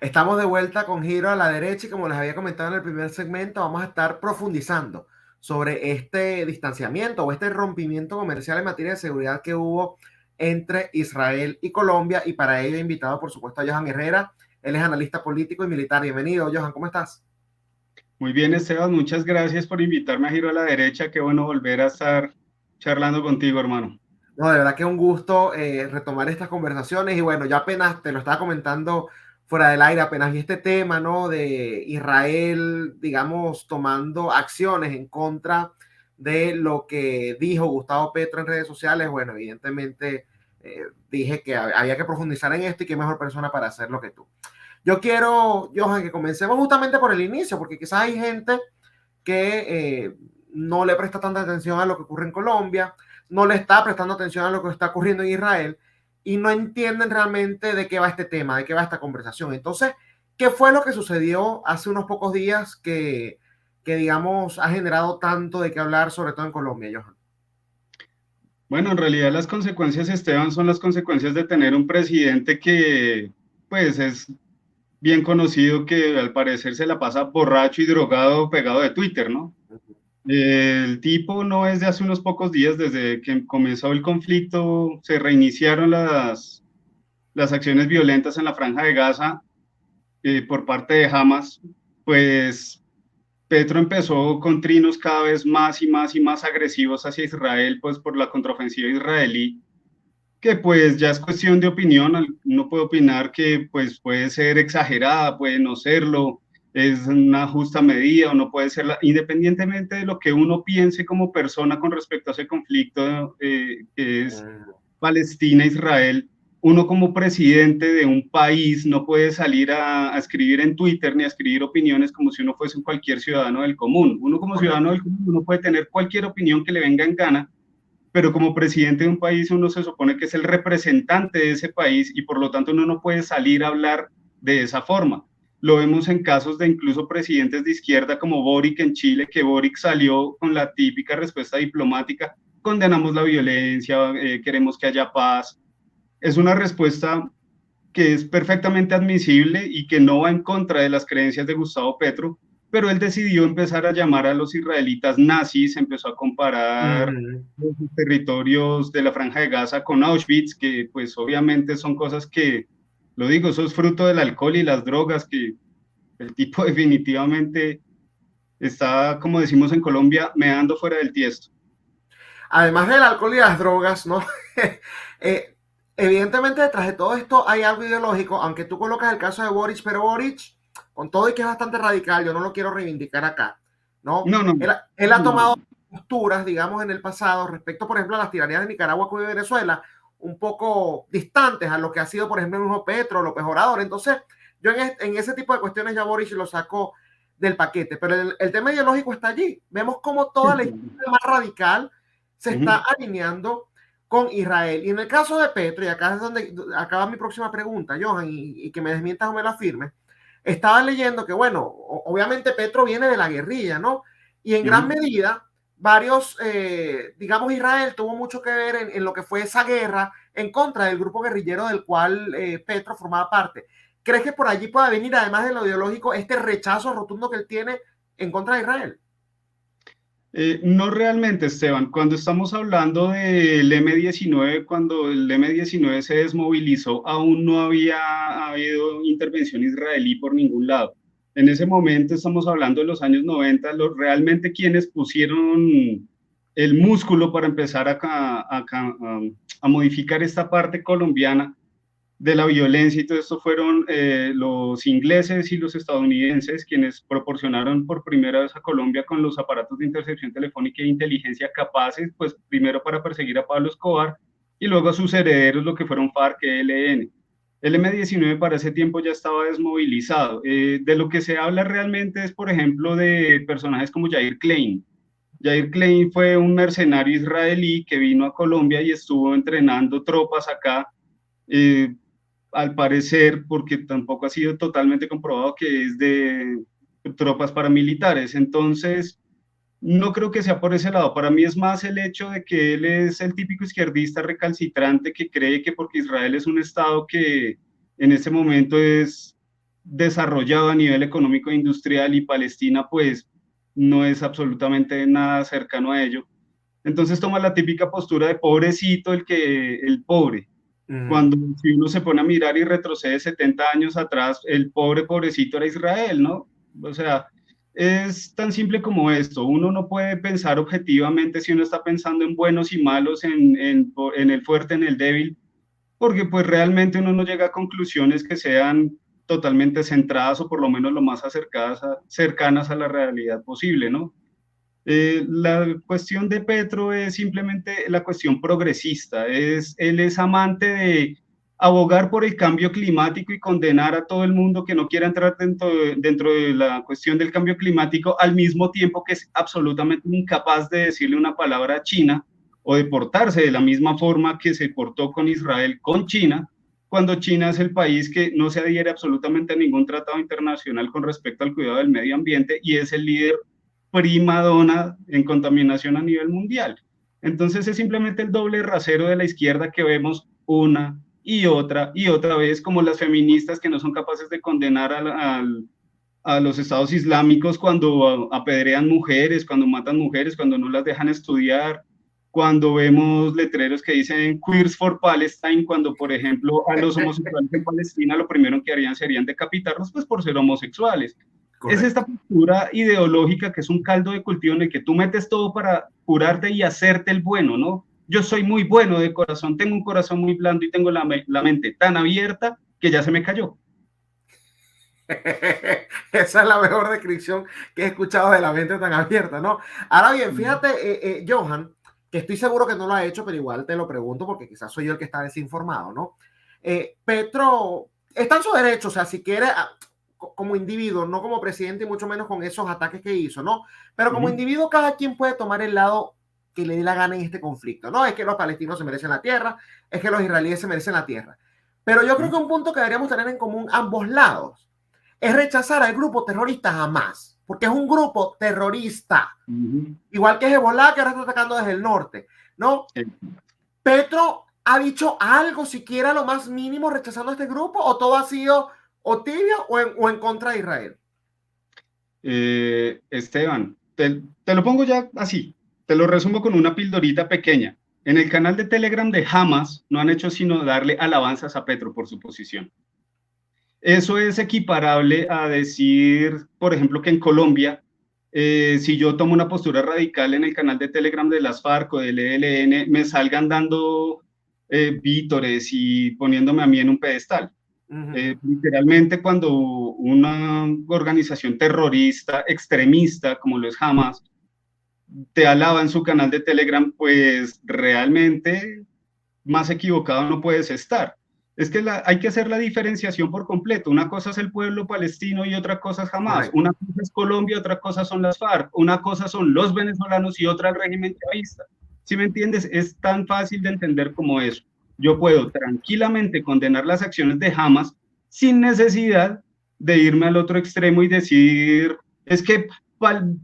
Estamos de vuelta con Giro a la Derecha y como les había comentado en el primer segmento, vamos a estar profundizando sobre este distanciamiento o este rompimiento comercial en materia de seguridad que hubo entre Israel y Colombia, y para ello he invitado por supuesto a Johan Herrera. Él es analista político y militar. Bienvenido, Johan, ¿cómo estás? Muy bien, Esteban, muchas gracias por invitarme a Giro a la Derecha. Qué bueno volver a estar charlando contigo, hermano. No, de verdad que es un gusto retomar estas conversaciones. Y bueno, yo apenas te lo estaba comentando fuera del aire, apenas vi este tema, ¿no? De Israel, digamos, tomando acciones en contra de lo que dijo Gustavo Petro en redes sociales. Bueno, evidentemente dije que había que profundizar en esto y qué mejor persona para hacerlo que tú. Yo quiero, Johan, que comencemos justamente por el inicio, porque quizás hay gente que no le presta tanta atención a lo que ocurre en Colombia, no le está prestando atención a lo que está ocurriendo en Israel y no entienden realmente de qué va este tema, de qué va esta conversación. Entonces, ¿qué fue lo que sucedió hace unos pocos días que digamos, ha generado tanto de qué hablar, sobre todo en Colombia, Johan? Bueno, en realidad las consecuencias, Esteban, son las consecuencias de tener un presidente que, pues, es bien conocido que al parecer se la pasa borracho y drogado pegado de Twitter, ¿no? El tipo no es de hace unos pocos días, desde que comenzó el conflicto, se reiniciaron las acciones violentas en la Franja de Gaza por parte de Hamas, pues Petro empezó con trinos cada vez más y más y más agresivos hacia Israel, pues por la contraofensiva israelí, que pues ya es cuestión de opinión, uno puede opinar que pues puede ser exagerada, puede no serlo, es una justa medida o no puede serla, independientemente de lo que uno piense como persona con respecto a ese conflicto que es Palestina-Israel. Uno como presidente de un país no puede salir a escribir en Twitter ni a escribir opiniones como si uno fuese cualquier ciudadano del común. Uno como ciudadano Correcto. del común uno puede tener cualquier opinión que le venga en gana, pero como presidente de un país uno se supone que es el representante de ese país y por lo tanto uno no puede salir a hablar de esa forma. Lo vemos en casos de incluso presidentes de izquierda como Boric en Chile, que Boric salió con la típica respuesta diplomática: condenamos la violencia, queremos que haya paz. Es una respuesta que es perfectamente admisible y que no va en contra de las creencias de Gustavo Petro, pero él decidió empezar a llamar a los israelitas nazis, empezó a comparar Uh-huh. los territorios de la Franja de Gaza con Auschwitz, que pues obviamente son cosas que, lo digo, eso es fruto del alcohol y las drogas, que el tipo definitivamente está, como decimos en Colombia, meando fuera del tiesto. Además del alcohol y las drogas, ¿no? eh, evidentemente detrás de todo esto hay algo ideológico, aunque tú colocas el caso de Boric, pero Boric, con todo y que es bastante radical, yo no lo quiero reivindicar acá, ¿no? No, no, Él ha tomado posturas, digamos, en el pasado respecto, por ejemplo, a las tiranías de Nicaragua, Cuba y Venezuela, un poco distantes a lo que ha sido, por ejemplo, el mismo Petro, López Obrador. Entonces, yo en ese tipo de cuestiones ya Boric lo saco del paquete, pero el tema ideológico está allí. Vemos como toda la izquierda más radical se está alineando con Israel. Y en el caso de Petro, y acá es donde acaba mi próxima pregunta, Johan, y que me desmientas o me la firme, estaba leyendo que, bueno, obviamente Petro viene de la guerrilla, ¿no? Y en gran medida, varios, digamos, Israel tuvo mucho que ver en lo que fue esa guerra en contra del grupo guerrillero del cual Petro formaba parte. ¿Crees que por allí pueda venir, además de lo ideológico, este rechazo rotundo que él tiene en contra de Israel? No realmente, Esteban. Cuando estamos hablando del M-19, cuando el M-19 se desmovilizó, aún no había habido intervención israelí por ningún lado. En ese momento estamos hablando de los años 90, realmente quienes pusieron el músculo para empezar a modificar esta parte colombiana de la violencia y todo esto fueron los ingleses y los estadounidenses quienes proporcionaron por primera vez a Colombia con los aparatos de intercepción telefónica e inteligencia capaces, pues primero para perseguir a Pablo Escobar y luego a sus herederos, lo que fueron FARC, ELN. El M-19 para ese tiempo ya estaba desmovilizado. De lo que se habla realmente es, por ejemplo, de personajes como Jair Klein. Jair Klein fue un mercenario israelí que vino a Colombia y estuvo entrenando tropas acá, eh, al parecer, porque tampoco ha sido totalmente comprobado, que es de tropas paramilitares. Entonces, no creo que sea por ese lado. Para mí es más el hecho de que él es el típico izquierdista recalcitrante que cree que porque Israel es un estado que en este momento es desarrollado a nivel económico e industrial, y Palestina pues no es absolutamente nada cercano a ello. Entonces toma la típica postura de pobrecito el pobre. Cuando si uno se pone a mirar y retrocede 70 años atrás, el pobrecito era Israel, ¿no? O sea, es tan simple como esto. Uno no puede pensar objetivamente si uno está pensando en buenos y malos, en el fuerte, en el débil, porque pues realmente uno no llega a conclusiones que sean totalmente centradas o por lo menos lo más cercanas a la realidad posible, ¿no? La cuestión de Petro es simplemente la cuestión progresista. Él es amante de abogar por el cambio climático y condenar a todo el mundo que no quiera entrar dentro de la cuestión del cambio climático, al mismo tiempo que es absolutamente incapaz de decirle una palabra a China o de portarse de la misma forma que se portó con Israel, con China, cuando China es el país que no se adhiere absolutamente a ningún tratado internacional con respecto al cuidado del medio ambiente y es el líder prima donna en contaminación a nivel mundial. Entonces es simplemente el doble rasero de la izquierda que vemos una y otra vez, como las feministas que no son capaces de condenar a los estados islámicos cuando apedrean mujeres, cuando matan mujeres, cuando no las dejan estudiar, cuando vemos letreros que dicen Queers for Palestine, cuando por ejemplo a los homosexuales en Palestina lo primero que harían serían decapitarlos pues por ser homosexuales. Es Correcto. esta postura ideológica que es un caldo de cultivo en el que tú metes todo para curarte y hacerte el bueno, ¿no? Yo soy muy bueno de corazón, tengo un corazón muy blando y tengo la mente tan abierta que ya se me cayó. Esa es la mejor descripción que he escuchado de la mente tan abierta, ¿no? Ahora bien, fíjate, Johan, que estoy seguro que no lo ha hecho, pero igual te lo pregunto porque quizás soy yo el que está desinformado, ¿no? Petro está en su derecho, o sea, si quiere, como individuo, no como presidente y mucho menos con esos ataques que hizo, ¿no? Pero como individuo, cada quien puede tomar el lado que le dé la gana en este conflicto, ¿no? Es que los palestinos se merecen la tierra, es que los israelíes se merecen la tierra. Pero yo creo que un punto que deberíamos tener en común ambos lados es rechazar al grupo terrorista Hamas, porque es un grupo terrorista, igual que Hezbollah, que ahora está atacando desde el norte, ¿no? Petro ha dicho algo, siquiera lo más mínimo, rechazando a este grupo, o todo ha sido o tibio o en contra de Israel. Esteban, te lo pongo ya así, te lo resumo con una pildorita pequeña. En el canal de Telegram de Hamas no han hecho sino darle alabanzas a Petro por su posición. Eso es equiparable a decir, por ejemplo, que en Colombia, si yo tomo una postura radical en el canal de Telegram de las FARC o del ELN, me salgan dando vítores y poniéndome a mí en un pedestal. Literalmente cuando una organización terrorista, extremista, como lo es Hamas, te alaba en su canal de Telegram, pues realmente más equivocado no puedes estar. Es que hay que hacer la diferenciación por completo. Una cosa es el pueblo palestino y otra cosa es Hamas. Correcto. Una cosa es Colombia, otra cosa son las FARC. Una cosa son los venezolanos y otra el régimen chavista. ¿Sí me entiendes? Es tan fácil de entender como eso. Yo puedo tranquilamente condenar las acciones de Hamas sin necesidad de irme al otro extremo y decir, es que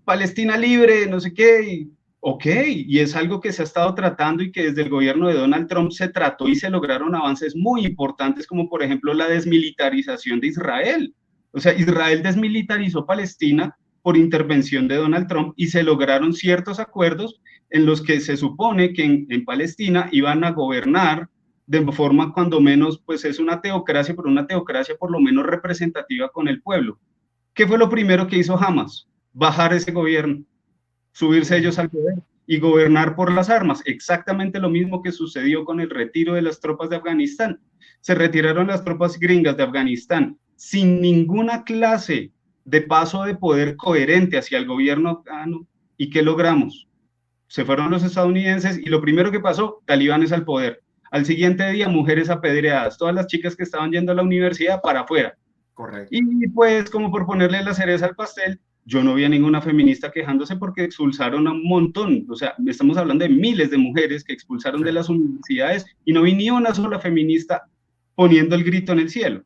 Palestina libre, no sé qué, ok, y es algo que se ha estado tratando y que desde el gobierno de Donald Trump se trató y se lograron avances muy importantes, como por ejemplo la desmilitarización de Israel. O sea, Israel desmilitarizó Palestina por intervención de Donald Trump y se lograron ciertos acuerdos en los que se supone que en Palestina iban a gobernar de forma cuando menos, pues es una teocracia, pero una teocracia por lo menos representativa con el pueblo. ¿Qué fue lo primero que hizo Hamas? Bajar ese gobierno, subirse ellos al poder y gobernar por las armas. Exactamente lo mismo que sucedió con el retiro de las tropas de Afganistán. Se retiraron las tropas gringas de Afganistán sin ninguna clase de paso de poder coherente hacia el gobierno afgano. ¿Y qué logramos? Se fueron los estadounidenses y lo primero que pasó, talibanes al poder. Al siguiente día, mujeres apedreadas, todas las chicas que estaban yendo a la universidad para afuera. Correcto. Y pues, como por ponerle la cereza al pastel, yo no vi a ninguna feminista quejándose porque expulsaron a un montón, o sea, estamos hablando de miles de mujeres que expulsaron de las universidades y no vi ni una sola feminista poniendo el grito en el cielo.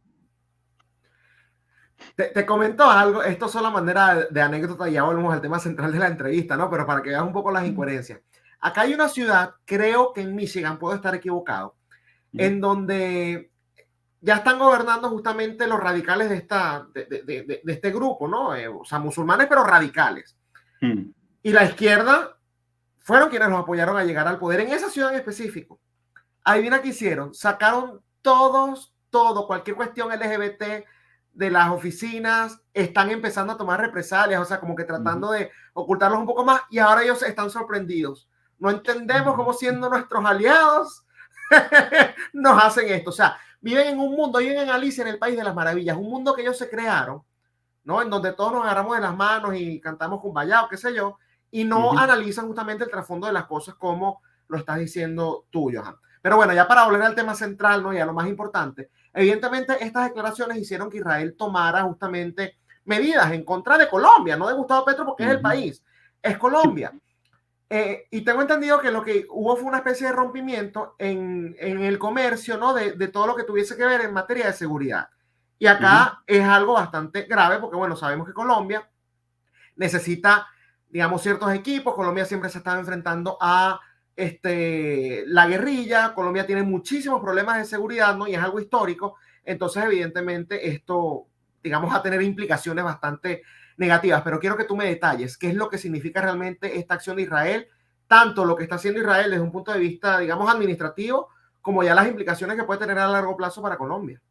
Te comento algo, esto es solo manera de anécdota, ya volvemos al tema central de la entrevista, ¿no? Pero para que veas un poco las incoherencias. Acá hay una ciudad, creo que en Michigan, puedo estar equivocado, en donde ya están gobernando justamente los radicales de este grupo, ¿no? O sea, musulmanes, pero radicales. Y la izquierda fueron quienes los apoyaron a llegar al poder en esa ciudad en específico. Adivina qué hicieron, sacaron cualquier cuestión LGBT de las oficinas, están empezando a tomar represalias, o sea, como que tratando de ocultarlos un poco más, y ahora ellos están sorprendidos. No entendemos cómo, siendo nuestros aliados, nos hacen esto. O sea, viven en un mundo, viven en Alicia en el País de las Maravillas, un mundo que ellos se crearon, ¿no? En donde todos nos agarramos de las manos y cantamos Kumbaya o qué sé yo, y no analizan justamente el trasfondo de las cosas como lo estás diciendo tú, Johan. Pero bueno, ya para volver al tema central, ¿no? Y a lo más importante, evidentemente estas declaraciones hicieron que Israel tomara justamente medidas en contra de Colombia, no de Gustavo Petro porque es el país, es Colombia. Y tengo entendido que lo que hubo fue una especie de rompimiento en el comercio, ¿no? De todo lo que tuviese que ver en materia de seguridad. Y acá es algo bastante grave porque, bueno, sabemos que Colombia necesita, digamos, ciertos equipos. Colombia siempre se está enfrentando a la guerrilla. Colombia tiene muchísimos problemas de seguridad, ¿no? Y es algo histórico. Entonces, evidentemente, esto, digamos, va a tener implicaciones bastante negativas. Pero quiero que tú me detalles qué es lo que significa realmente esta acción de Israel, tanto lo que está haciendo Israel desde un punto de vista, digamos, administrativo, como ya las implicaciones que puede tener a largo plazo para Colombia.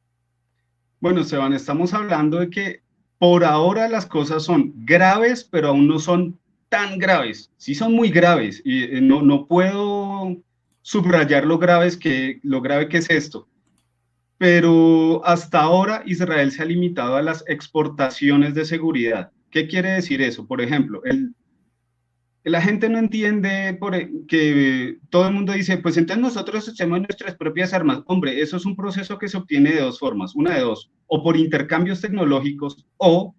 Bueno, Esteban, estamos hablando de que por ahora las cosas son graves, pero aún no son tan graves. Sí son muy graves y no puedo subrayar lo grave que es esto. Pero hasta ahora Israel se ha limitado a las exportaciones de seguridad. ¿Qué quiere decir eso? Por ejemplo, la gente no entiende que todo el mundo dice, pues entonces nosotros hacemos nuestras propias armas. Hombre, eso es un proceso que se obtiene de dos formas, una de dos, o por intercambios tecnológicos o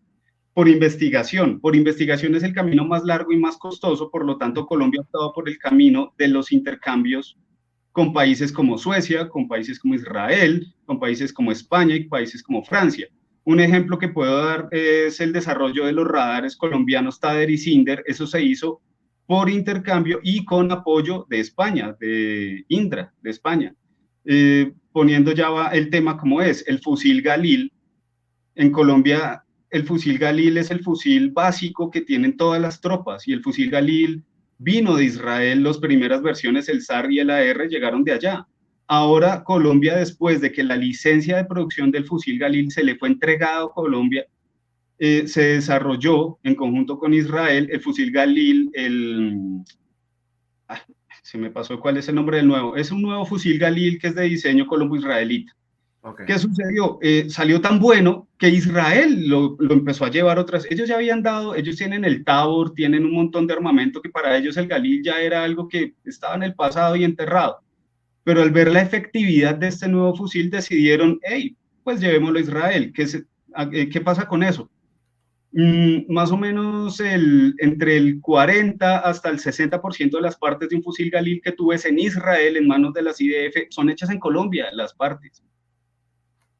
por investigación. Por investigación es el camino más largo y más costoso, por lo tanto Colombia ha optado por el camino de los intercambios con países como Suecia, con países como Israel, con países como España y países como Francia. Un ejemplo que puedo dar es el desarrollo de los radares colombianos TADER y SINDER. Eso se hizo por intercambio y con apoyo de España, de Indra, de España. Poniendo ya el tema como es, el fusil Galil. En Colombia, el fusil Galil es el fusil básico que tienen todas las tropas, y el fusil Galil vino de Israel. Las primeras versiones, el SAR y el AR, llegaron de allá. Ahora Colombia, después de que la licencia de producción del fusil Galil se le fue entregado a Colombia, se desarrolló en conjunto con Israel el fusil Galil, se me pasó cuál es el nombre del nuevo, es un nuevo fusil Galil que es de diseño colombo-israelita. Okay. ¿Qué sucedió? Salió tan bueno que Israel lo empezó a llevar otras. Ellos ya habían dado, ellos tienen el Tabor, tienen un montón de armamento que para ellos el Galil ya era algo que estaba en el pasado y enterrado. Pero al ver la efectividad de este nuevo fusil decidieron, hey, pues llevémoslo a Israel. ¿Qué pasa con eso? Más o menos entre el 40 hasta el 60% de las partes de un fusil Galil que tú ves en Israel en manos de las IDF son hechas en Colombia, las partes.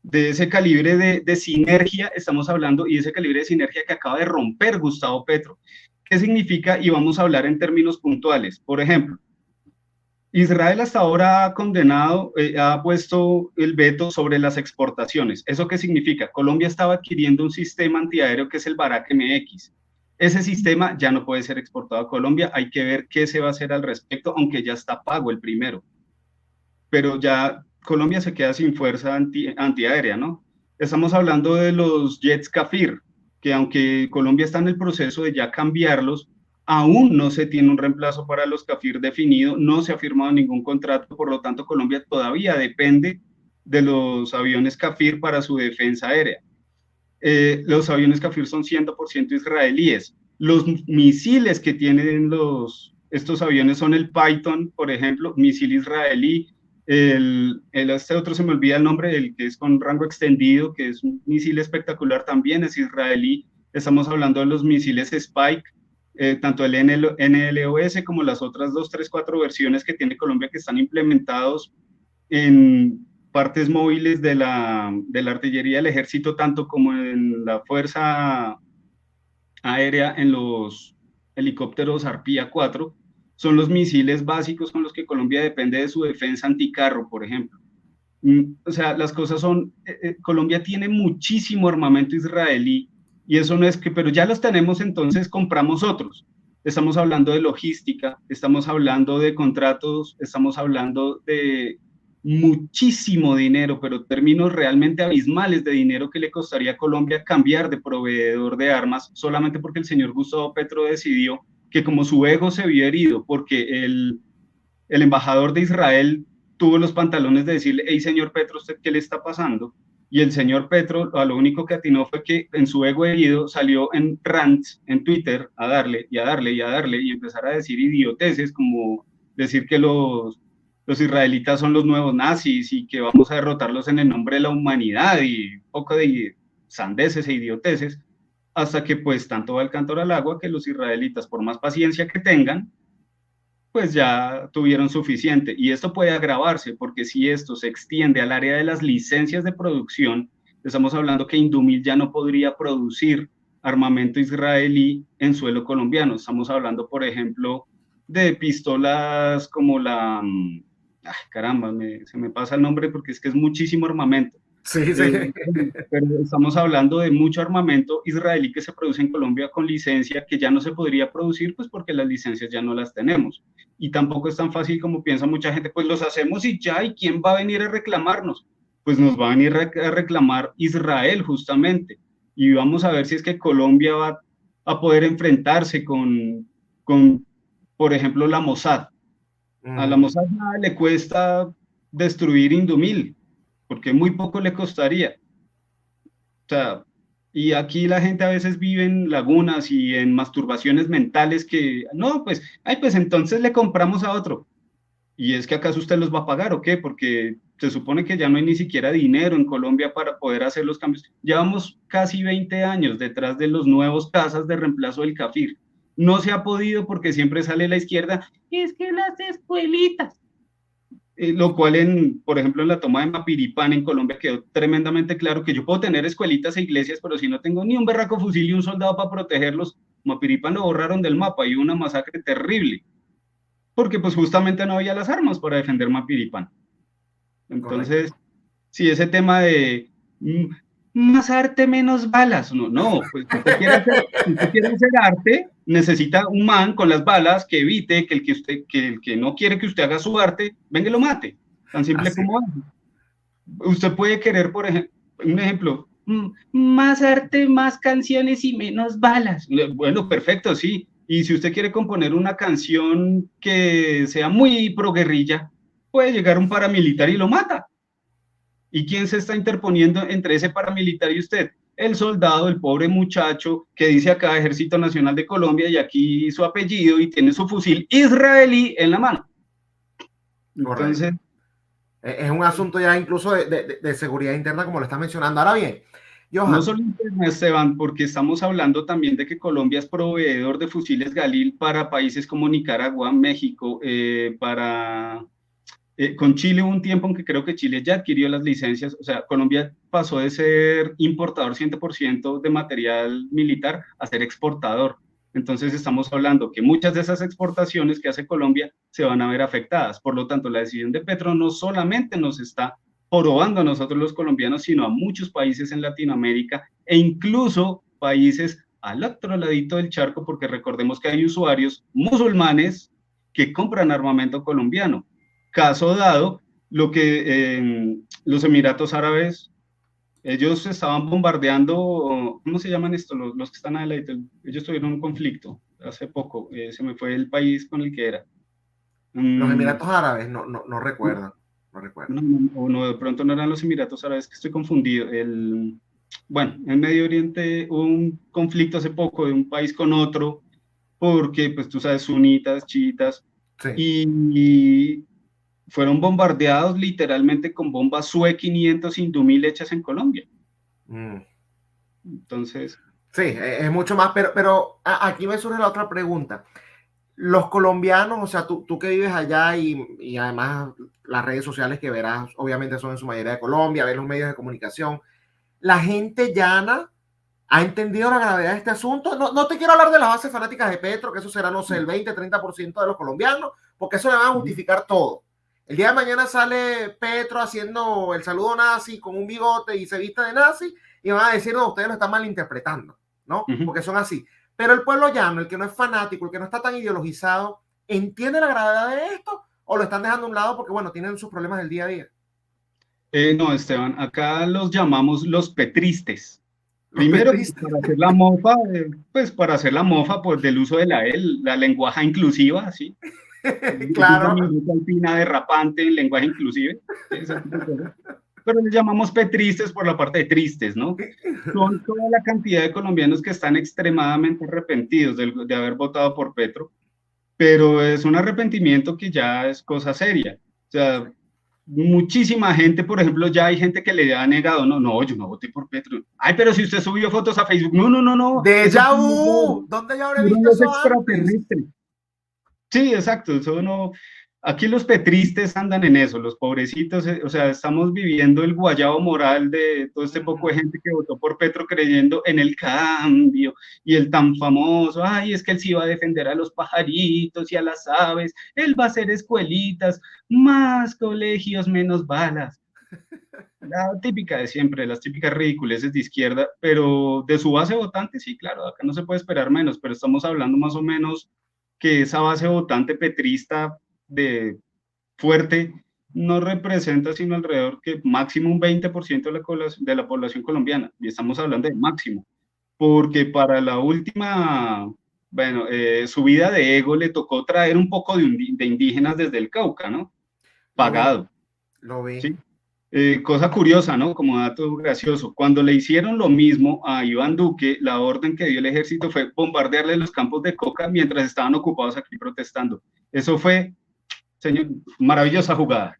De ese calibre de sinergia estamos hablando, y ese calibre de sinergia que acaba de romper Gustavo Petro. ¿Qué significa? Y vamos a hablar en términos puntuales. Por ejemplo, Israel hasta ahora ha condenado, ha puesto el veto sobre las exportaciones. ¿Eso qué significa? Colombia estaba adquiriendo un sistema antiaéreo que es el Barak MX. Ese sistema ya no puede ser exportado a Colombia. Hay que ver qué se va a hacer al respecto, aunque ya está pago el primero. Pero ya Colombia se queda sin fuerza antiaérea, ¿no? Estamos hablando de los jets Kafir, que aunque Colombia está en el proceso de ya cambiarlos, aún no se tiene un reemplazo para los Kafir definido, no se ha firmado ningún contrato, por lo tanto Colombia todavía depende de los aviones Kafir para su defensa aérea. Los aviones Kafir son 100% israelíes. Los misiles que tienen estos aviones son el Python, por ejemplo, misil israelí. Este otro se me olvida el nombre, el que es con rango extendido, que es un misil espectacular, también es israelí. Estamos hablando de los misiles Spike, tanto el NLOS como las otras 2, 3, 4 versiones que tiene Colombia, que están implementados en partes móviles de la artillería del ejército, tanto como en la fuerza aérea, en los helicópteros Arpía 4. Son los misiles básicos con los que Colombia depende de su defensa anticarro, por ejemplo. O sea, las cosas son, Colombia tiene muchísimo armamento israelí y eso no es que, pero ya los tenemos, entonces compramos otros. Estamos hablando de logística, estamos hablando de contratos, estamos hablando de muchísimo dinero, pero términos realmente abismales de dinero que le costaría a Colombia cambiar de proveedor de armas solamente porque el señor Gustavo Petro decidió que como su ego se vio herido porque el embajador de Israel tuvo los pantalones de decirle, hey, señor Petro, ¿usted qué le está pasando? Y el señor Petro a lo único que atinó fue que en su ego herido salió en rants en Twitter a darle y a darle y a darle y empezar a decir idioteces como decir que los israelitas son los nuevos nazis y que vamos a derrotarlos en el nombre de la humanidad y un poco de sandeces e idioteces, hasta que pues tanto va el cántaro al agua que los israelitas, por más paciencia que tengan, pues ya tuvieron suficiente. Y esto puede agravarse porque si esto se extiende al área de las licencias de producción, estamos hablando que Indumil ya no podría producir armamento israelí en suelo colombiano. Estamos hablando, por ejemplo, de pistolas como la... Ay, caramba, se me pasa el nombre porque es que es muchísimo armamento. Sí, sí. Pero estamos hablando de mucho armamento israelí que se produce en Colombia con licencia que ya no se podría producir, pues porque las licencias ya no las tenemos. Y tampoco es tan fácil como piensa mucha gente, pues los hacemos y ya, ¿y quién va a venir a reclamarnos? Pues nos va a venir a reclamar Israel justamente. Y vamos a ver si es que Colombia va a poder enfrentarse con por ejemplo, la Mossad. A la Mossad nada le cuesta destruir Indumil, porque muy poco le costaría. O sea, y aquí la gente a veces vive en lagunas y en masturbaciones mentales que, no, pues, ay, pues entonces le compramos a otro. ¿Y es que acaso usted los va a pagar o qué? Porque se supone que ya no hay ni siquiera dinero en Colombia para poder hacer los cambios. Llevamos casi 20 años detrás de los nuevos casas de reemplazo del CAFIR. No se ha podido porque siempre sale la izquierda, es que las escuelitas, lo cual, por ejemplo, en la toma de Mapiripán en Colombia quedó tremendamente claro que yo puedo tener escuelitas e iglesias, pero si no tengo ni un berraco fusil y un soldado para protegerlos, Mapiripán lo borraron del mapa y hubo una masacre terrible, porque pues justamente no había las armas para defender Mapiripán. Entonces, Correcto. sí, ese tema de más arte, menos balas, no, no, pues si usted quiere hacer arte, necesita un man con las balas que evite que el que no quiere que usted haga su arte, venga y lo mate. Tan simple Así. como eso. Usted puede querer, por ejemplo, un ejemplo, más arte, más canciones y menos balas. Bueno, perfecto, sí. Y si usted quiere componer una canción que sea muy pro guerrilla, puede llegar un paramilitar y lo mata. ¿Y quién se está interponiendo entre ese paramilitar y usted? El soldado, el pobre muchacho que dice acá Ejército Nacional de Colombia y aquí su apellido y tiene su fusil israelí en la mano. Correcto. Entonces, Es un asunto ya incluso de seguridad interna, como lo está mencionando. Ahora bien, no Johan, solo interna, Esteban, porque estamos hablando también de que Colombia es proveedor de fusiles Galil para países como Nicaragua, México, con Chile hubo un tiempo en que creo que Chile ya adquirió las licencias, o sea, Colombia pasó de ser importador 100% de material militar a ser exportador. Entonces estamos hablando que muchas de esas exportaciones que hace Colombia se van a ver afectadas. Por lo tanto, la decisión de Petro no solamente nos está probando a nosotros los colombianos, sino a muchos países en Latinoamérica e incluso países al otro ladito del charco, porque recordemos que hay usuarios musulmanes que compran armamento colombiano. Caso dado, lo que los Emiratos Árabes, ellos estaban bombardeando, ¿cómo se llaman esto? Los que están ahí, ellos tuvieron un conflicto hace poco, se me fue el país con el que era. los Mm, Emiratos Árabes, no recuerdo. No recuerdo. no, no, no, de pronto no eran los Emiratos Árabes, que estoy confundido. Bueno, en Medio Oriente hubo un conflicto hace poco de un país con otro, porque pues tú sabes, sunitas, chiitas, Sí. y fueron bombardeados literalmente con bombas SUE-500 Indumil hechas en Colombia. Mm. Entonces, Sí, es mucho más, pero aquí me surge la otra pregunta. Los colombianos, o sea, tú que vives allá y además las redes sociales que verás, obviamente son en su mayoría de Colombia, ves los medios de comunicación, la gente llana ha entendido la gravedad de este asunto. No te quiero hablar de las bases fanáticas de Petro, que eso será, no sé, el 20-30% de los colombianos, porque eso le va a justificar todo. El día de mañana sale Petro haciendo el saludo nazi con un bigote y se viste de nazi y van a decir, no, ustedes lo están malinterpretando, ¿no? Porque son así. Pero el pueblo llano, el que no es fanático, el que no está tan ideologizado, ¿entiende la gravedad de esto o lo están dejando a un lado porque, bueno, tienen sus problemas del día a día? No, Esteban, acá los llamamos los petristes. Los Primero, petristas. para hacer la mofa, pues para hacer la mofa pues, del uso de la lenguaje inclusiva, ¿sí? Claro. Alpina derrapante en lenguaje inclusive, ese tipo de cosas. Pero les llamamos petristes por la parte de tristes, ¿no? Son toda la cantidad de colombianos que están extremadamente arrepentidos de haber votado por Petro, pero es un arrepentimiento que ya es cosa seria. O sea, muchísima gente, por ejemplo, ya hay gente que le ha negado, no, yo no voté por Petro. Ay, pero si usted subió fotos a Facebook, no. Déjà vu, ¿dónde yo habré visto los eso antes? extraterrestres. Sí, exacto, eso no, aquí los petristes andan en eso, los pobrecitos, o sea, estamos viviendo el guayabo moral de todo este poco de gente que votó por Petro creyendo en el cambio y el tan famoso, ay, es que él sí va a defender a los pajaritos y a las aves, él va a hacer escuelitas, más colegios, menos balas. La típica de siempre, las típicas ridiculeces de izquierda, pero de su base votante, sí, claro, acá no se puede esperar menos, pero estamos hablando más o menos que esa base votante petrista de fuerte no representa sino alrededor que máximo un 20% de la población colombiana, y estamos hablando de máximo, porque para la última, bueno, subida de ego le tocó traer un poco de indígenas desde el Cauca, ¿no? Pagado. Lo vi. ¿Sí? Cosa curiosa, ¿no? Como dato gracioso, cuando le hicieron lo mismo a Iván Duque, la orden que dio el ejército fue bombardearle los campos de coca mientras estaban ocupados aquí protestando. Eso fue, señor, maravillosa jugada.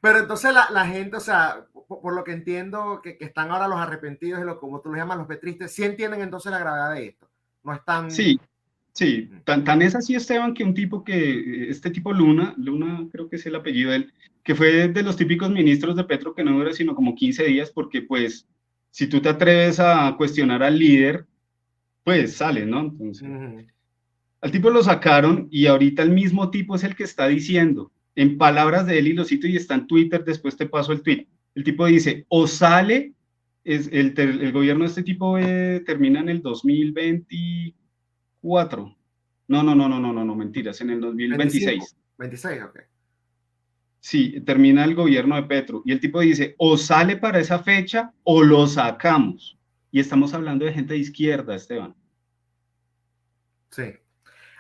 Pero entonces la gente, o sea, por lo que entiendo, que están ahora los arrepentidos y como tú los llamas, los petristes, sí entienden entonces la gravedad de esto. No están... Sí, tan es así, Esteban, que un tipo este tipo Luna creo que es el apellido de él, que fue de los típicos ministros de Petro que no dura sino como 15 días, porque pues, si tú te atreves a cuestionar al líder, pues sale, ¿no? Entonces, al tipo lo sacaron y ahorita el mismo tipo es el que está diciendo, en palabras de él, y lo cito y está en Twitter, después te paso el tweet, el tipo dice, o sale, el gobierno de este tipo termina en el 2024. No, mentiras, en el 2026. 26, ok. Sí, termina el gobierno de Petro. Y el tipo dice, o sale para esa fecha o lo sacamos. Y estamos hablando de gente de izquierda, Esteban. Sí.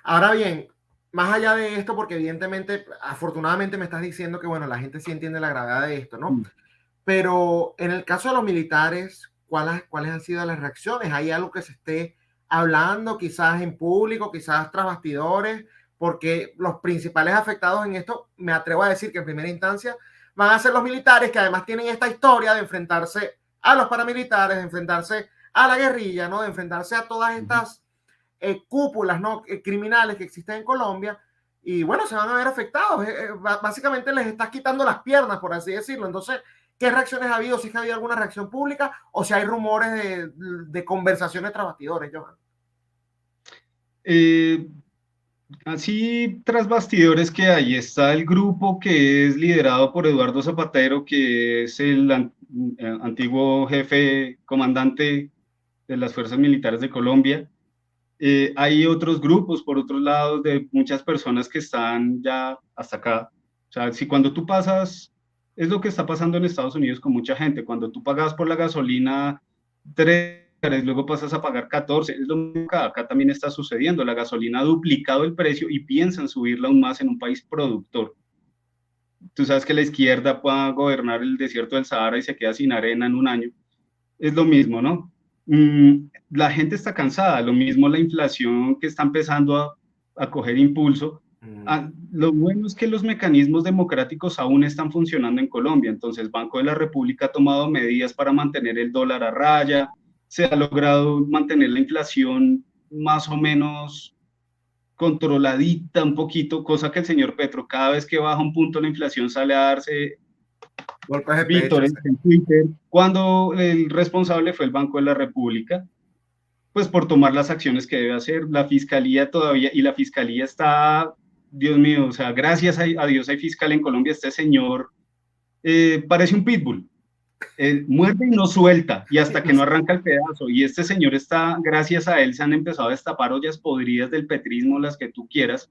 Ahora bien, más allá de esto, porque evidentemente, afortunadamente me estás diciendo que, bueno, la gente sí entiende la gravedad de esto, ¿no? Pero en el caso de los militares, ¿cuáles han sido las reacciones? ¿Hay algo que se esté hablando, quizás en público, quizás tras bastidores? Porque los principales afectados en esto, me atrevo a decir que en primera instancia van a ser los militares, que además tienen esta historia de enfrentarse a los paramilitares, de enfrentarse a la guerrilla, ¿no? De enfrentarse a todas estas cúpulas, ¿no? Criminales que existen en Colombia, y bueno, se van a ver afectados. Básicamente les estás quitando las piernas, por así decirlo. Entonces, ¿qué reacciones ha habido? Si es que ha habido alguna reacción pública o si hay rumores de conversaciones tras bastidores, Johan. Así tras bastidores que hay, está el grupo que es liderado por Eduardo Zapatero, que es el antiguo jefe comandante de las Fuerzas Militares de Colombia. Hay otros grupos, por otros lados, de muchas personas que están ya hasta acá. O sea, si cuando tú pasas, es lo que está pasando en Estados Unidos con mucha gente, cuando tú pagas por la gasolina 3 dólares, luego pasas a pagar 14, es lo mismo que acá también está sucediendo. La gasolina ha duplicado el precio y piensan subirla aún más en un país productor. Tú sabes que la izquierda pueda gobernar el desierto del Sahara y se queda sin arena en un año. Es lo mismo, ¿no? La gente está cansada, lo mismo la inflación que está empezando a coger impulso. Lo bueno es que los mecanismos democráticos aún están funcionando en Colombia, entonces Banco de la República ha tomado medidas para mantener el dólar a raya, se ha logrado mantener la inflación más o menos controladita un poquito, cosa que el señor Petro cada vez que baja un punto la inflación sale a darse golpes de Víctor pecho, en Twitter, cuando el responsable fue el Banco de la República. pues por tomar las acciones que debe hacer. La fiscalía todavía, y la fiscalía está, Dios mío, o sea, gracias a Dios hay fiscal en Colombia. Este señor parece un pitbull, muerde y no suelta, y hasta que no arranca el pedazo. Y este señor está, gracias a él se han empezado a destapar ollas podridas del petrismo, las que tú quieras,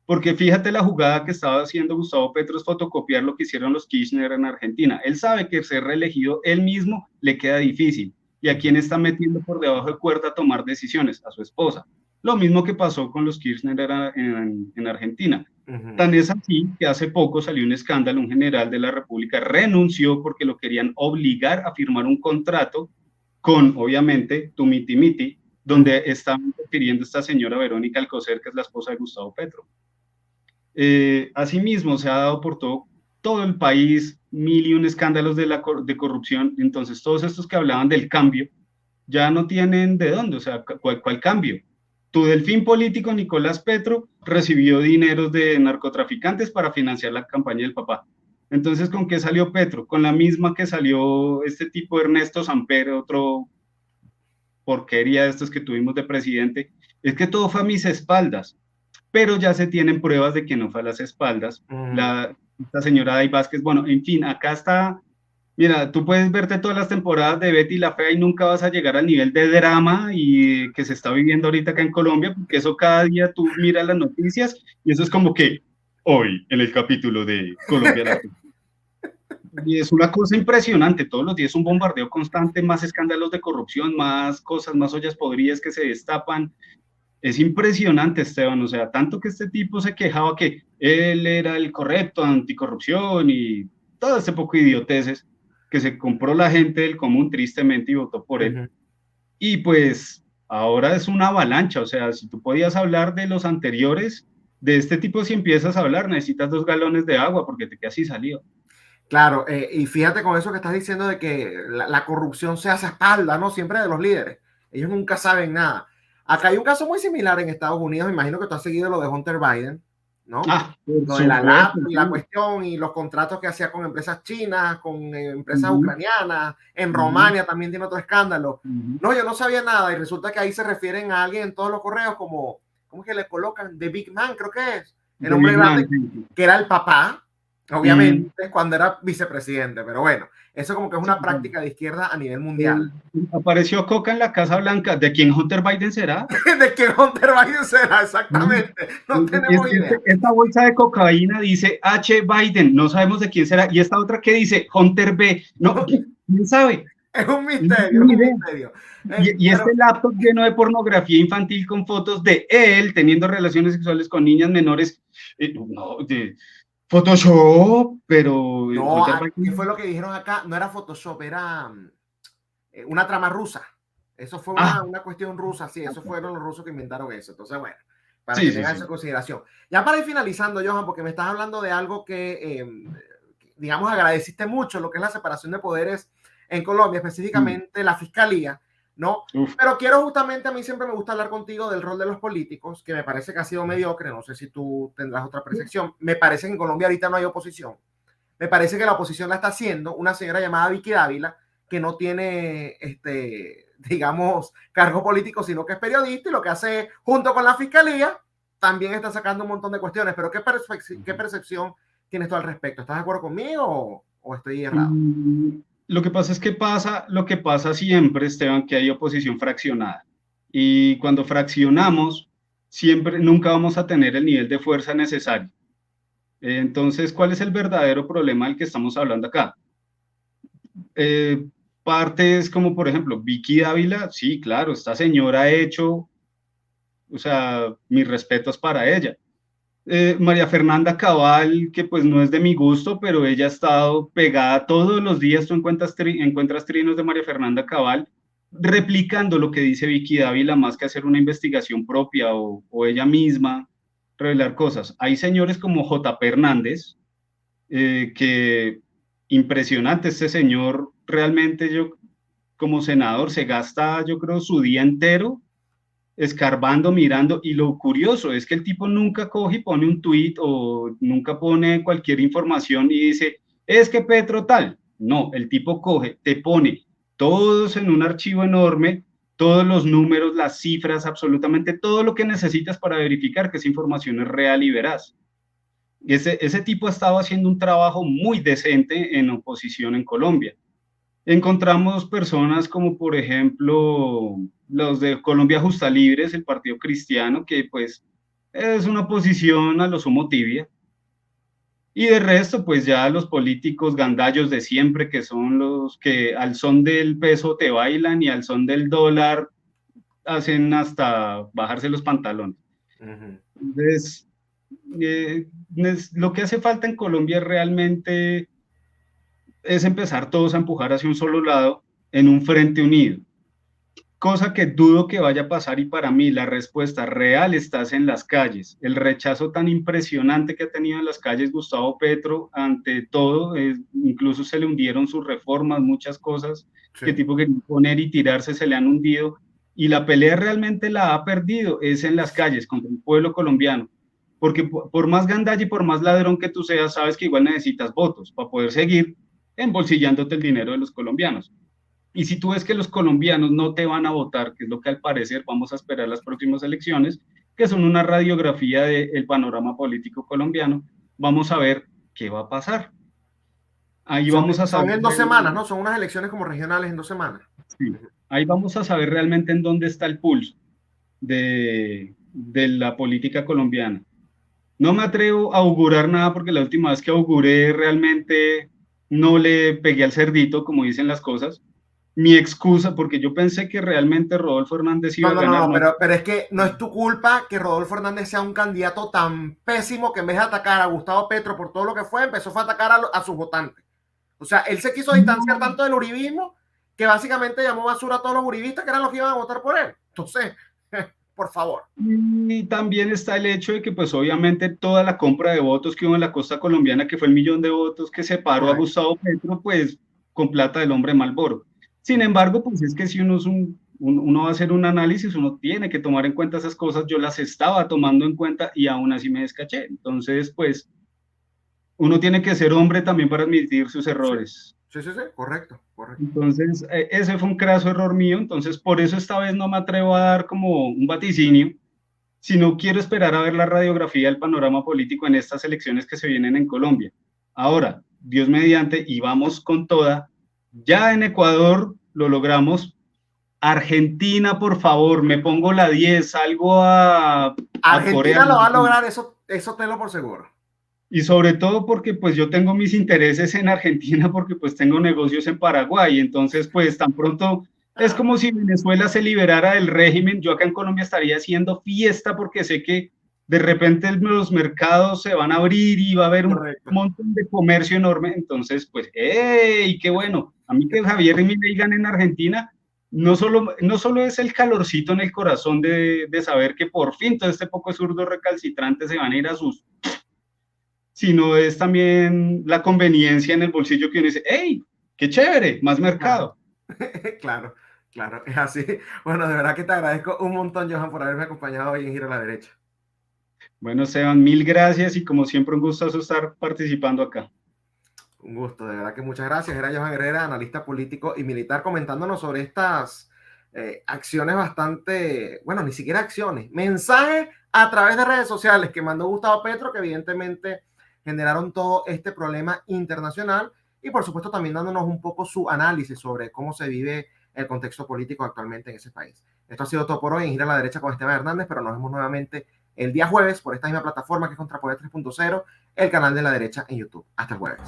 porque fíjate la jugada que estaba haciendo Gustavo Petro es fotocopiar lo que hicieron los Kirchner en Argentina. Él sabe que ser reelegido él mismo le queda difícil. ¿Y a quién está metiendo por debajo de cuerda a tomar decisiones? A su esposa. Lo mismo que pasó con los Kirchner en Argentina. Tan es así que hace poco salió un escándalo, un general de la República renunció porque lo querían obligar a firmar un contrato con, obviamente, Tumiti-Miti, donde está refiriendo esta señora Verónica Alcocer, que es la esposa de Gustavo Petro. Asimismo, se ha dado por todo el país mil y un escándalos de corrupción. Entonces, todos estos que hablaban del cambio ya no tienen de dónde, o sea, ¿cuál cambio? Tu delfín político, Nicolás Petro, recibió dineros de narcotraficantes para financiar la campaña del papá. Entonces, ¿con qué salió Petro? Con la misma que salió este tipo Ernesto Samper, otro porquería de estos que tuvimos de presidente. Es que todo fue a mis espaldas, pero ya se tienen pruebas de que no fue a las espaldas. Esta señora Day Vázquez, bueno, en fin, acá está. Mira, tú puedes verte todas las temporadas de Betty la Fea y nunca vas a llegar al nivel de drama y que se está viviendo ahorita acá en Colombia, porque eso cada día tú miras las noticias y eso es como que hoy en el capítulo de Colombia la Fea. Y es una cosa impresionante, todos los días un bombardeo constante, más escándalos de corrupción, más cosas, más ollas podridas que se destapan. Es impresionante, Esteban, o sea, tanto que este tipo se quejaba que él era el correcto, anticorrupción y todo este poco de idioteces, que se compró la gente del común tristemente y votó por él. Y pues ahora es una avalancha, o sea, si tú podías hablar de los anteriores, de este tipo si empiezas a hablar necesitas 2 galones de agua porque te quedas sin salido. Claro, y fíjate con eso que estás diciendo de que la corrupción se hace a espalda, ¿no? Siempre de los líderes. Ellos nunca saben nada. Acá hay un caso muy similar en Estados Unidos, me imagino que tú has seguido lo de Hunter Biden, ¿no? Lo de la LAP y la cuestión y los contratos que hacía con empresas chinas, con empresas ucranianas, en Romania también tiene otro escándalo. No, yo no sabía nada y resulta que ahí se refieren a alguien en todos los correos como, ¿cómo es que le colocan? The Big Man, creo que es. El hombre grande, que era el papá, obviamente, cuando era vicepresidente, pero bueno, eso como que es una práctica de izquierda a nivel mundial. Apareció Coca en la Casa Blanca. ¿De quién Hunter Biden será? ¿De quién Hunter Biden será? Exactamente. No tenemos idea. Esta bolsa de cocaína dice H. Biden. No sabemos de quién será. Y esta otra que dice Hunter B. No, ¿quién sabe? Es un misterio, es un misterio. Y este laptop lleno de pornografía infantil con fotos de él teniendo relaciones sexuales con niñas menores. No, de Photoshop, pero... No, ¿qué fue lo que dijeron acá? No era Photoshop, era una trama rusa. Eso fue una cuestión rusa, sí, esos fueron los rusos que inventaron eso. Entonces, bueno, para que tengan esa consideración. Ya para ir finalizando, Johan, porque me estás hablando de algo que, digamos, agradeciste mucho, lo que es la separación de poderes en Colombia, específicamente la fiscalía, ¿no? Pero quiero justamente, a mí siempre me gusta hablar contigo del rol de los políticos, que me parece que ha sido mediocre, no sé si tú tendrás otra percepción. Me parece que en Colombia ahorita no hay oposición. Me parece que la oposición la está haciendo una señora llamada Vicky Dávila, que no tiene, digamos, cargo político, sino que es periodista y lo que hace junto con la fiscalía, también está sacando un montón de cuestiones. Pero ¿qué percepción tienes tú al respecto? ¿Estás de acuerdo conmigo o estoy errado? Lo que pasa es que lo que pasa siempre, Esteban, que hay oposición fraccionada. Y cuando fraccionamos, nunca vamos a tener el nivel de fuerza necesario. Entonces, ¿cuál es el verdadero problema del que estamos hablando acá? Partes como, por ejemplo, Vicky Dávila, sí, claro, esta señora ha hecho, o sea, mis respetos para ella. María Fernanda Cabal, que pues no es de mi gusto, pero ella ha estado pegada todos los días, tú encuentras trinos de María Fernanda Cabal, replicando lo que dice Vicky Dávila, más que hacer una investigación propia o ella misma revelar cosas. Hay señores como J.P. Hernández, que impresionante, este señor realmente yo como senador se gasta, yo creo, su día entero escarbando, mirando, y lo curioso es que el tipo nunca coge y pone un tweet o nunca pone cualquier información y dice, es que Petro tal. No, el tipo coge, te pone todos en un archivo enorme, todos los números, las cifras, absolutamente todo lo que necesitas para verificar que esa información es real y veraz. Ese tipo ha estado haciendo un trabajo muy decente en oposición en Colombia. Encontramos personas como, por ejemplo, los de Colombia Justa Libres, el Partido Cristiano, que pues es una oposición a lo sumo tibia. Y de resto, pues ya los políticos gandallos de siempre, que son los que al son del peso te bailan y al son del dólar hacen hasta bajarse los pantalones. Entonces, lo que hace falta en Colombia realmente es empezar todos a empujar hacia un solo lado en un frente unido, cosa que dudo que vaya a pasar, y para mí la respuesta real está en las calles. El rechazo tan impresionante que ha tenido en las calles Gustavo Petro ante todo, incluso se le hundieron sus reformas, muchas cosas que tipo que poner y tirarse se le han hundido, y la pelea realmente la ha perdido es en las calles contra el pueblo colombiano, porque por más gandalla y por más ladrón que tú seas, sabes que igual necesitas votos para poder seguir embolsillándote el dinero de los colombianos. Y si tú ves que los colombianos no te van a votar, que es lo que al parecer vamos a esperar las próximas elecciones, que son una radiografía del panorama político colombiano, vamos a ver qué va a pasar. Ahí vamos a saber. Son en 2 semanas, ¿no? Son unas elecciones como regionales en 2 semanas. Sí, ahí vamos a saber realmente en dónde está el pulso de la política colombiana. No me atrevo a augurar nada porque la última vez que auguré realmente no le pegué al cerdito, como dicen las cosas. Mi excusa, porque yo pensé que realmente Rodolfo Hernández iba a ganar. No, pero es que no es tu culpa que Rodolfo Hernández sea un candidato tan pésimo que en vez de atacar a Gustavo Petro por todo lo que fue, empezó a atacar a sus votantes. O sea, él se quiso distanciar tanto del uribismo que básicamente llamó basura a todos los uribistas que eran los que iban a votar por él. Entonces, por favor. Y también está el hecho de que pues obviamente toda la compra de votos que hubo en la costa colombiana, que fue el 1.000.000 de votos que separó a Gustavo Petro, pues con plata del hombre Malboro. Sin embargo, pues es que si uno va a hacer un análisis, uno tiene que tomar en cuenta esas cosas. Yo las estaba tomando en cuenta y aún así me descaché. Entonces, pues, uno tiene que ser hombre también para admitir sus errores. Sí, correcto. Entonces, ese fue un craso error mío. Entonces, por eso esta vez no me atrevo a dar como un vaticinio, sino quiero esperar a ver la radiografía del panorama político en estas elecciones que se vienen en Colombia. Ahora, Dios mediante, y vamos con toda. Ya en Ecuador lo logramos. Argentina, por favor, me pongo la 10, salgo a Argentina lo va a lograr, eso tenlo por seguro. Y sobre todo porque pues yo tengo mis intereses en Argentina, porque pues tengo negocios en Paraguay, entonces pues tan pronto es como si Venezuela se liberara del régimen, yo acá en Colombia estaría haciendo fiesta porque sé que de repente los mercados se van a abrir y va a haber un montón de comercio enorme. Entonces, pues, ¡hey! ¡Qué bueno! A mí que Javier y Milei ganen en Argentina, no solo es el calorcito en el corazón de saber que por fin todo este poco zurdo recalcitrante se van a ir a sus... sino es también la conveniencia en el bolsillo que uno dice, ¡hey! ¡Qué chévere! Más mercado. Claro, es así. Bueno, de verdad que te agradezco un montón, Johan, por haberme acompañado hoy en Giro a la Derecha. Bueno, Esteban, mil gracias y como siempre un gustazo estar participando acá. Un gusto, de verdad que muchas gracias. Era Johan Herrera, analista político y militar, comentándonos sobre estas acciones bastante, bueno, ni siquiera acciones, mensajes a través de redes sociales que mandó Gustavo Petro, que evidentemente generaron todo este problema internacional, y por supuesto también dándonos un poco su análisis sobre cómo se vive el contexto político actualmente en ese país. Esto ha sido todo por hoy en Gira a la Derecha con Esteban Hernández, pero nos vemos nuevamente el día jueves por esta misma plataforma que es Contrapoder 3.0, el canal de la derecha en YouTube. Hasta el jueves.